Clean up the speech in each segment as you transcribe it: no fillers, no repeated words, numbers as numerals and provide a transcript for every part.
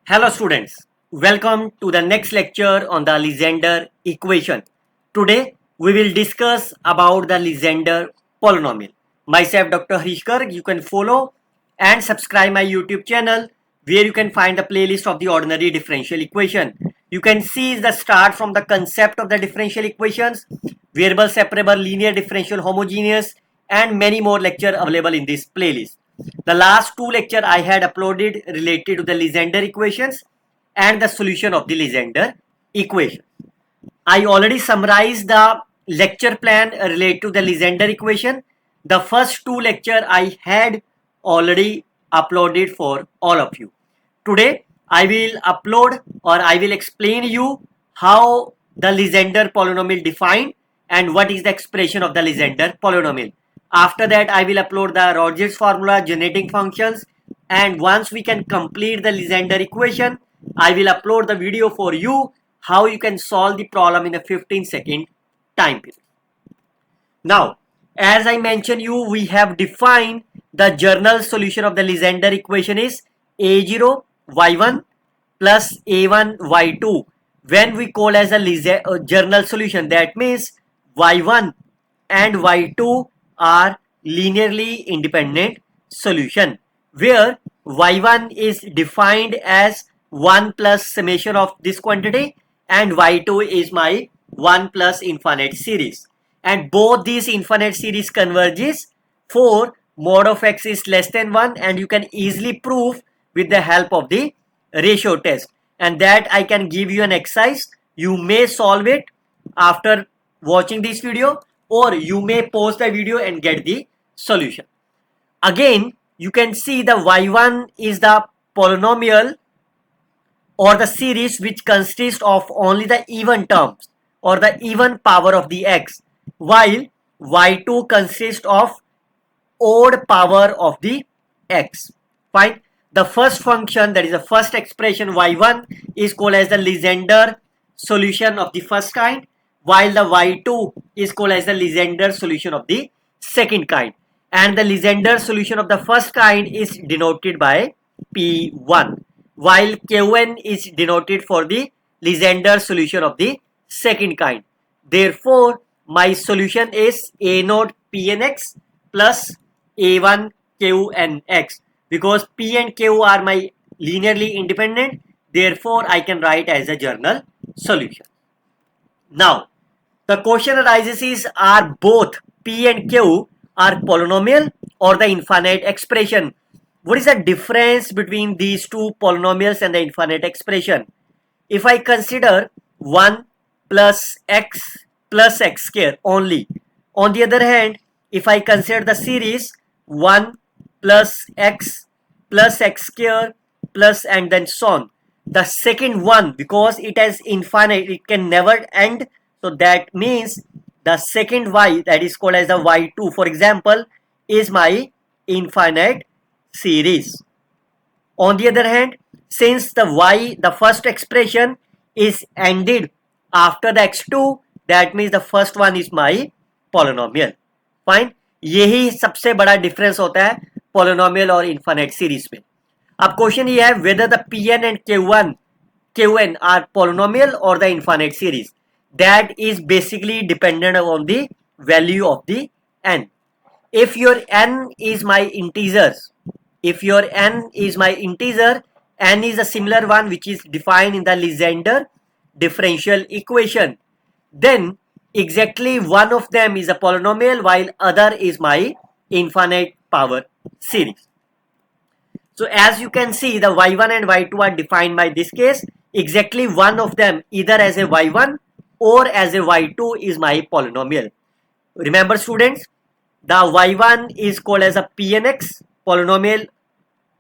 Hello students, welcome to the next lecture on the Legendre equation. Today we will discuss about the Legendre polynomial. Myself Dr. Harish Garg, you can follow and subscribe my YouTube channel where you can find the playlist of the ordinary differential equation. You can see the start from the concept of the differential equations, variable separable, linear differential, homogeneous and many more lecture available in this playlist. The last two lecture I had uploaded related to the Legendre equations and the solution of the Legendre equation. I already summarized the lecture plan related to the Legendre equation. The first two lecture I had already uploaded for all of you. Today I will upload or I will explain you how the Legendre polynomial defined and what is the expression of the Legendre polynomial. After that I will upload the Rogers formula, generating functions, and once we can complete the Legendre equation, I will upload the video for you how you can solve the problem in a 15-second time period. Now, as I mentioned you, we have defined the general solution of the Legendre equation is a0 y1 plus a1 y2. When we call as a general solution, that means y1 and y2 are linearly independent solution, where y1 is defined as 1 plus summation of this quantity and y2 is my 1 plus infinite series, and both these infinite series converges for mod of x is less than 1, and you can easily prove with the help of the ratio test, and that I can give you an exercise. You may solve it after watching this video, or you may pause the video and get the solution. Again, you can see the y1 is the polynomial or the series which consists of only the even terms or the even power of the x, while y2 consists of odd power of the x. Fine. The first function, that is the first expression y1, is called as the Legendre solution of the first kind, while the y2 is called as the Legendre solution of the second kind, and the Legendre solution of the first kind is denoted by p1, while Kn is denoted for the Legendre solution of the second kind. Therefore, my solution is a naught pnx plus a1 qnx, because p and q are my linearly independent. Therefore, I can write as a general solution. Now, the question arises is, are both p and q are polynomial or the infinite expression? What is the difference between these two polynomials and the infinite expression? If I consider 1 plus x square only, on the other hand, if I consider the series 1 plus x square plus and then so on, the second one, because it has infinite, it can never end, so that means the second y, that is called as the y2, for example, is my infinite series. On the other hand, since the first expression is ended after the x2, that means the first one is my polynomial. Fine. यही सबसे बड़ा difference होता है polynomial और infinite series में. अब question ये है whether the pn and qn are polynomial or the infinite series. That is basically dependent on the value of the n. If your n is my integers, n is a similar one which is defined in the Legendre differential equation, then exactly one of them is a polynomial while other is my infinite power series. So as you can see, the y1 and y2 are defined by this case. Exactly one of them, either as a y1 or as a y2, is my polynomial. Remember students, the y1 is called as a pnx, polynomial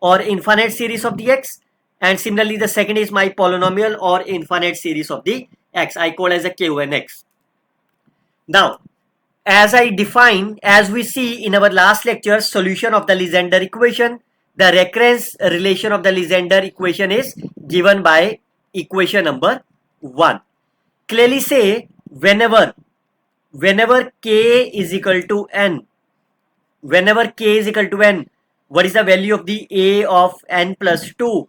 or infinite series of the x, and similarly the second is my polynomial or infinite series of the x, I call as a qnx. Now, as we see in our last lecture, solution of the Legendre equation, the recurrence relation of the Legendre equation is given by equation number 1. Clearly say whenever k is equal to n, what is the value of the a of n plus 2?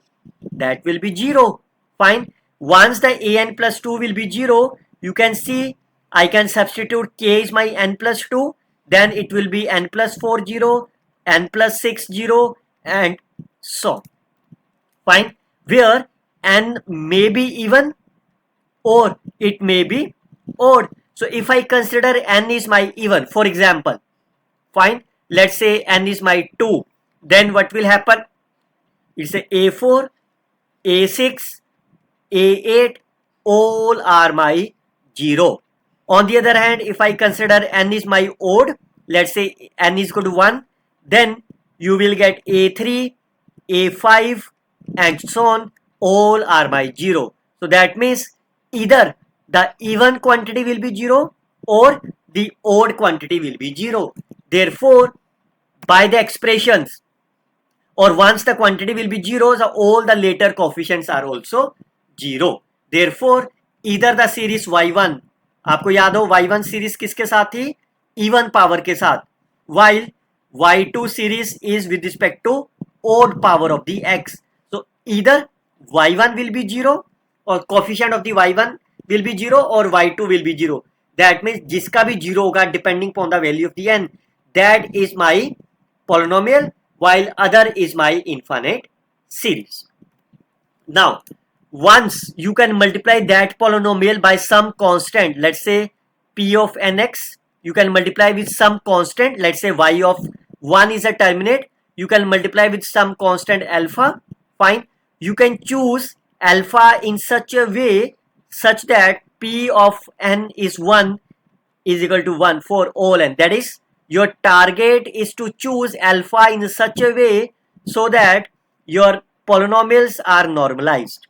that will be 0. Fine. Once the an plus 2 will be 0, you can see I can substitute k is my n plus 2, then it will be n plus 4 0, n plus 6 0, and so on. Fine. Where n may be even or it may be odd. So if I consider n is my even, for example, fine, let's say n is my 2, then what will happen? It's a a4, a6, a8, all are my 0. On the other hand, if I consider n is my odd, let's say n is equal to 1, then you will get a3, a5, and so on, all are my 0. So that means either the even quantity will be 0 or the odd quantity will be 0. Therefore, by the expressions, or once the quantity will be 0, so all the later coefficients are also 0. Therefore, either the series y1, आपको याद हो y1 series किसके साथ थी? even power के साथ, while y2 series is with respect to odd power of the x. So either y1 will be 0 or coefficient of the y1 will be 0 or y2 will be 0. That means जिसका भी 0 होगा depending upon the value of the n, that is my polynomial, while other is my infinite series. Now, once you can multiply that polynomial by some constant, let's say p of nx, you can multiply with some constant, let's say y of 1 is a terminate, you can multiply with some constant alpha. Fine. You can choose alpha in such a way such that p of n is 1 is equal to 1 for all n. That is, your target is to choose alpha in such a way so that your polynomials are normalized.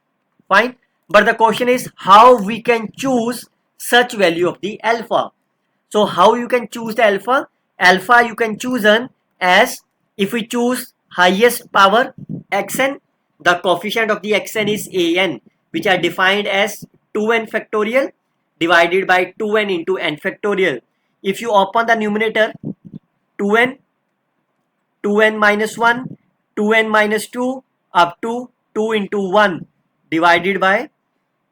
Fine. But the question is how we can choose such value of the alpha. So how you can choose the alpha? Alpha you can choose as, if we choose highest power xn, the coefficient of the xn is an, which are defined as 2n factorial divided by 2n into n factorial. If you open the numerator, 2n, 2n minus 1, 2n minus 2 up to 2 into 1 divided by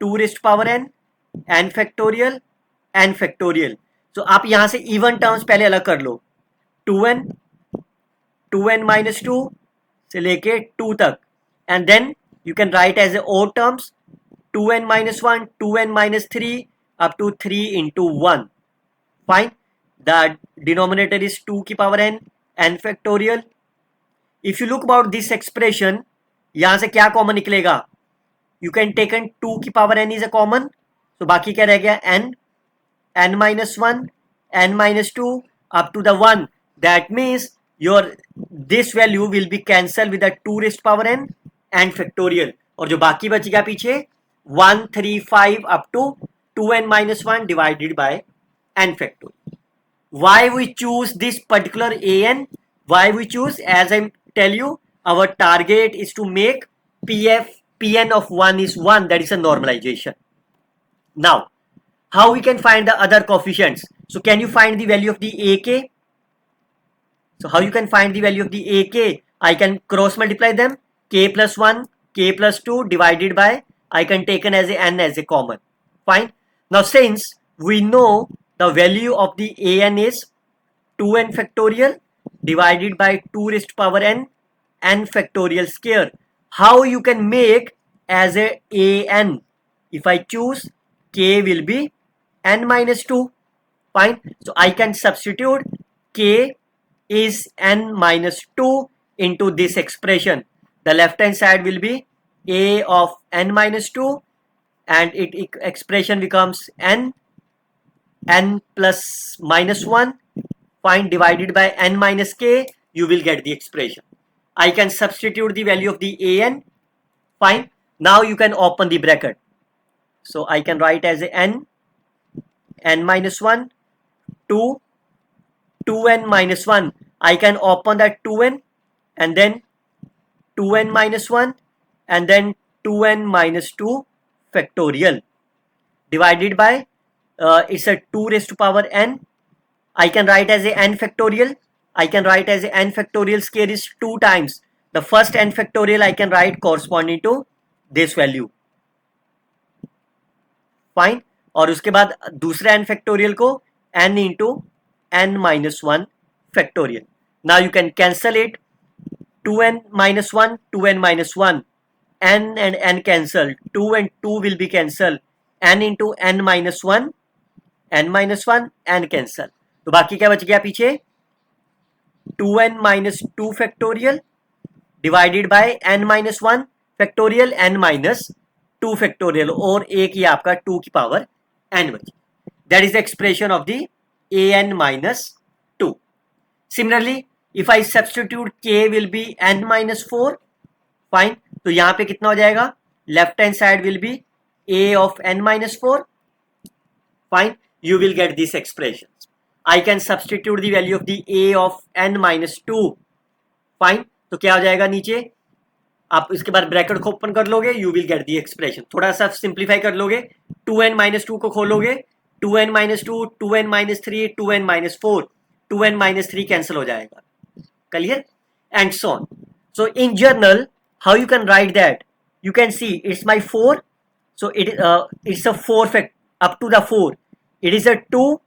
2 raised to power n, n factorial, n factorial. So आप यहाँ से even terms पहले अलग कर लो, 2n, 2n minus 2 से लेके 2 तक, and then you can write as a odd terms 2n minus 1, 2n minus 3 up to 3 into 1. Fine. The denominator is 2 की power n, n factorial. If you look about this expression, यहाँ से क्या common निकलेगा? You can take 2 की power n is a common. So बाकी क्या रह गया? n, n minus 1, n minus 2 up to the 1. That means your this value will be cancelled with the 2 raised to power n, n factorial. और जो बाकी बचेगा पीछे 1, 3, 5 up to 2n minus 1 divided by n factorial. Why we choose this particular an? Why we choose? As I tell you, our target is to make pn of 1 is 1. That is a normalization. Now, how we can find the other coefficients? So can you find the value of the ak? So how you can find the value of the ak? I can cross multiply them. K plus 1, k plus 2 divided by, I can taken as a n as a common. Fine. Now since we know the value of the an is 2n factorial divided by 2 raised to power n, n factorial square. How you can make as a an? If I choose, k will be n minus 2. Fine. So I can substitute k is n minus 2 into this expression. The left hand side will be a of n minus 2 and it expression becomes n plus minus 1. Fine. Divided by n minus k, you will get the expression. I can substitute the value of the an. Fine. Now you can open the bracket. So I can write as a n minus 1 to 2n minus 1. I can open that 2n and then 2n minus 1 and then 2n minus 2 factorial divided by it's a 2 raised to power n. I can write as a n factorial. I can write as a n factorial square is 2 times. the first n factorial I can write corresponding to this value. Fine. और उसके बाद दूसरे n factorial को n into n minus 1 factorial. Now you can cancel it. 2n minus 1, 2n minus 1, n and n cancel, 2 and 2 will be cancelled, n into n minus 1, n minus 1, n cancel. तो बाकी क्या बच गया पीछे? 2n minus 2 factorial divided by n minus 1 factorial, n minus 2 factorial, और एक ही आपका 2 की पावर n बची. That is the expression of the an minus 2. Similarly, if I substitute k will be n minus 4, fine. तो यहाँ पे कितना हो जाएगा? Left hand side will be a of n minus 4. Fine. You will get this expression. I can substitute the value of the a of n minus 2. Fine. तो क्या हो जाएगा नीचे? आप इसके बाद ब्रैकेट को ओपन कर लोगे, you will get the expression. थोड़ा सा सिंप्लीफाई कर लोगे, 2n माइनस 2 को खोलोगे, 2n minus 2, 2n minus 3, 2n minus 4, 2n minus 3 cancel हो जाएगा. Clear? And so on. So in journal how you can write that? You can see it's my 4, so it's a 4 fact up to the 4. It is a 2,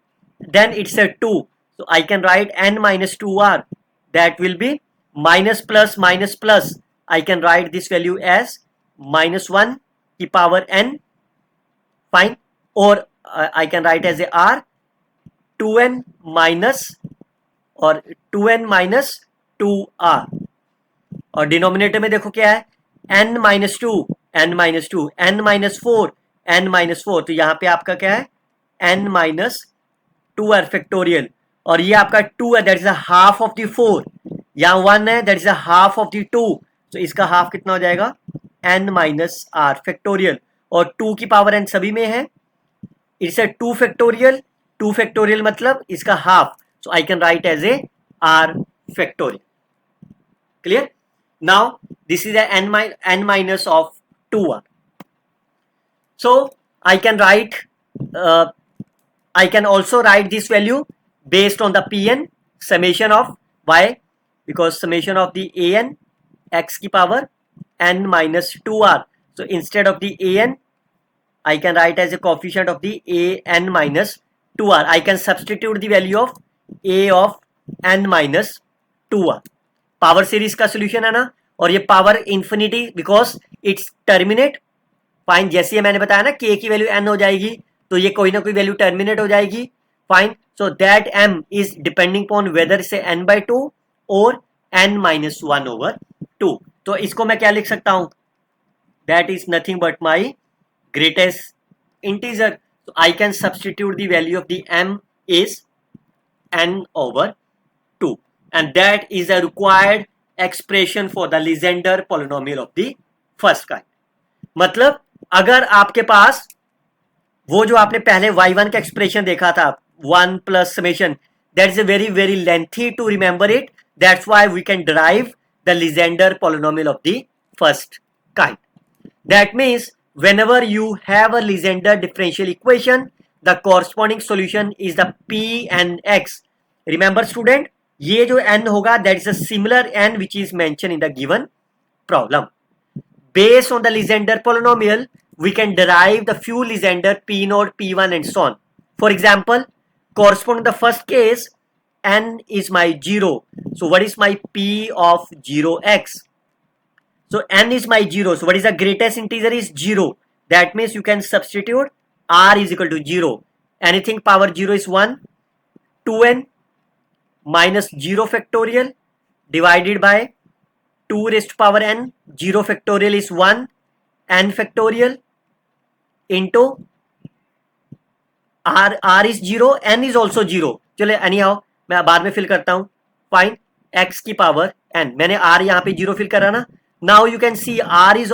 then it's a 2. So I can write n minus 2r. That will be minus plus minus plus. I can write this value as minus 1 की power n. Fine. Or I can write as a r 2n minus और 2n minus 2r. और denominator में देखो क्या है? n minus 2, n minus 2, n minus 4, n minus 4. तो यहाँ पे आपका क्या है? n minus 2r factorial. और ये आपका 2 है, that is a half of the 4. यहाँ 1 है, that is a half of the 2. तो इसका हाफ कितना हो जाएगा? n minus r factorial. और 2 की पावर n सभी में है. It's a 2 factorial. 2 फैक्टोरियल मतलब इसका half. So I can write as a r factorial. Clear? Now this is n minus of 2r. So I can write, I can also write this value based on the Pn summation of y, because summation of the an x की power n minus 2r. So instead of the an, I can write as a coefficient of the an minus 2r. I can substitute the value of a of n minus 2r. Power series का solution है ना, और ये power infinity because it's terminate. Fine. जैसे मैंने बताया ना k की वैल्यू n हो जाएगी तो ये कोई ना कोई वैल्यू टर्मिनेट हो जाएगी. Fine. So that m is depending upon weather से n by 2 और n minus 1 over 2. तो इसको मैं क्या लिख सकता हूं? That is nothing but my greatest integer. तो I can substitute the value of the m is n over 2, and that is a required expression for the Legendre polynomial of the first kind. मतलब अगर आपके पास वो जो आपने पहले y1 का expression देखा था 1 plus summation, that is a very lengthy to remember it. That's why we can derive the Legendre polynomial of the first kind. That means whenever you have a Legendre differential equation, the corresponding solution is the p and x. Remember student, ये जो n होगा that is a similar n which is mentioned in the given problem. Based on the Legendre polynomial, we can derive the few Legendre p naught, p1 and so on. For example, corresponding to the first case, n is my 0. So what is my p of 0x? So n is my 0. So what is the greatest integer is 0. That means you can substitute r is equal to 0. Anything power 0 is 1. 2n minus 0 factorial divided by 2 raised to power n. 0 factorial is 1. N factorial into r is 0, n is also 0. चले anyhow मैं बाद में fill करता हूं. Fine. x की power n. मैंने r यहाँ पे 0 फिल करा ना. Now you can see r is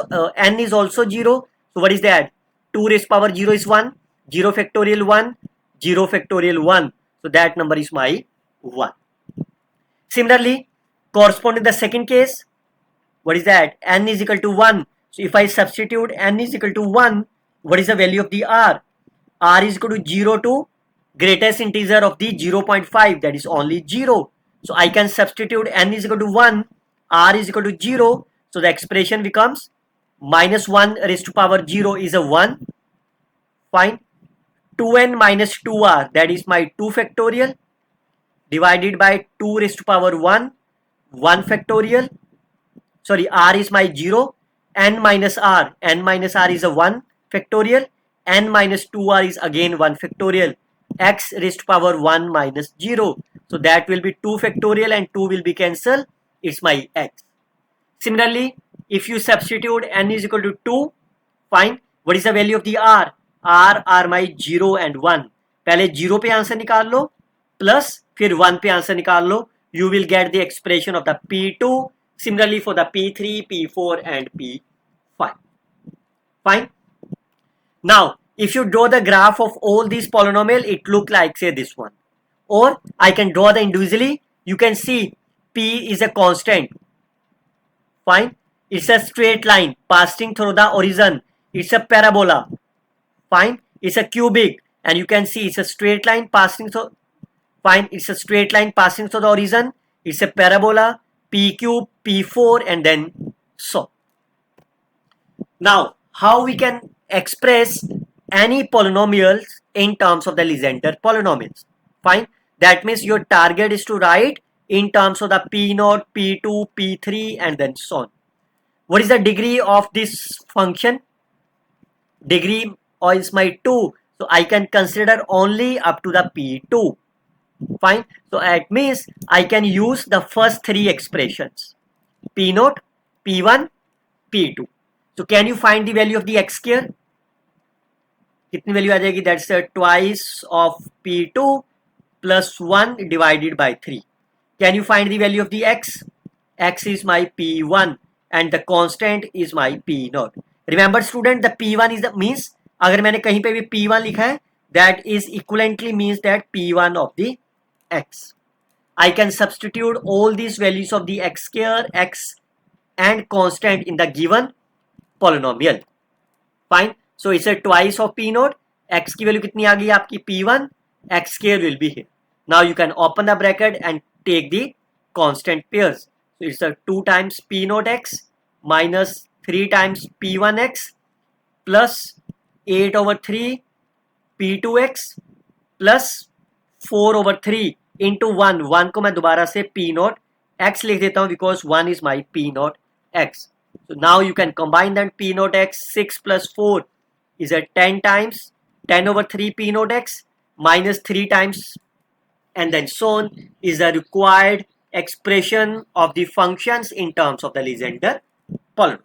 n is also 0. So what is that? 2 raised power 0 is 1. 0 factorial 1. 0 factorial 1. So that number is my 1. Similarly, corresponding to the second case, what is that? N is equal to 1. So if I substitute n is equal to 1, what is the value of the r? R is equal to 0 to greatest integer of the 0.5, that is only 0. So I can substitute n is equal to 1 r is equal to 0, so the expression becomes minus 1 raised to power 0 is a 1. Fine. 2n minus 2r, that is my 2 factorial, divided by 2 raised to power 1 factorial. Sorry, r is my 0, n minus r is a 1 factorial, n minus 2r is again 1 factorial, x raised to power 1 minus 0. So that will be 2 factorial and 2 will be cancelled. It's my x. Similarly, if you substitute n is equal to 2, fine. What is the value of the r? r are my 0 and 1. पहले 0 पे answer निकाल लो plus फिर 1 पे answer निकाल लो. You will get the expression of the P2. Similarly for the P3, P4 and P5. Fine. Now, if you draw the graph of all these polynomials, it look like say this one. Or I can draw the individually. You can see P is a constant. Fine. It's a straight line passing through the origin. It's a parabola. Fine. It's a cubic. And you can see it's a straight line passing through. Fine. It's a straight line passing through the origin. It's a parabola. P cube, P4 and then so. Now, how we can express any polynomials in terms of the Legendre polynomials? Fine. That means your target is to write in terms of the P0, P2, P3 and then so on. What is the degree of this function? Degree is my 2. So I can consider only up to the P2. Fine. So that means I can use the first 3 expressions. P0, P1, P2. So can you find the value of the x square? कितनी value आ जाएगी? That's twice of P2 plus 1 divided by 3. Can you find the value of the x? X is my P1 and the constant is my P0. Remember student, the P1 is the means अगर मैंने कहीं पे भी P1 लिखा है, that is equivalently means that P1 of the x. I can substitute all these values of the x square, x and constant in the given polynomial. Fine. So it's a twice of P0. X की value कितनी आ गई आपकी P1. X square will be here. Now you can open the bracket and take the constant pairs. So it's a 2 times P0 x minus 3 times P1 x plus 8 over 3 P2x plus 4 over 3 into 1. 1 को मैं दोबारा से P0 x लिख देता हूँ because 1 is my P0 x. So now you can combine that P0 x. 6 plus 4 is a 10 times 10 over 3 P0 x minus 3 times and then so on is the required expression of the functions in terms of the Legendre polynomial.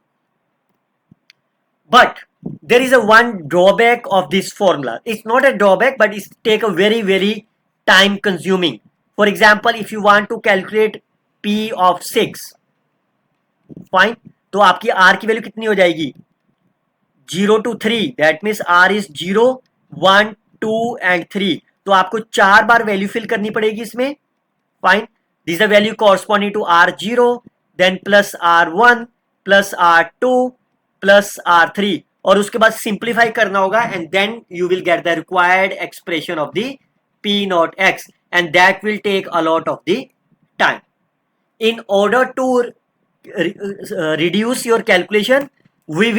But there is a one drawback of this formula. It's not a drawback, but it's take a very time consuming. For example, if you want to calculate P of 6, fine, तो आपकी R की value कितनी हो जाएगी? 0 to 3. That means R is 0, 1, 2 and 3. तो आपको 4 बार value fill करनी पड़ेगी इसमें. Fine. This is the value corresponding to R0, then plus R1, plus R2, plus R3. और उसके बाद सिंप्लीफाई करना होगा and then you will get the required expression of the P0 x and that will take a lot of the time. In order to reduce your calculation, we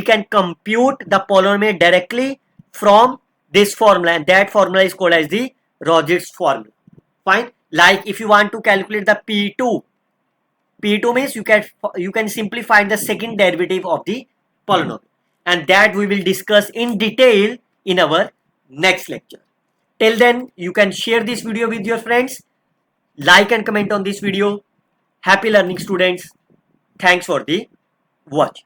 can compute the polynomial directly from this formula and that formula is called as the Rogers formula. Fine. Like if you want to calculate the P2 means you can simply find the second derivative of the polynomial and that we will discuss in detail in our next lecture. Till then, you can share this video with your friends, like and comment on this video. Happy learning students. Thanks for the watch.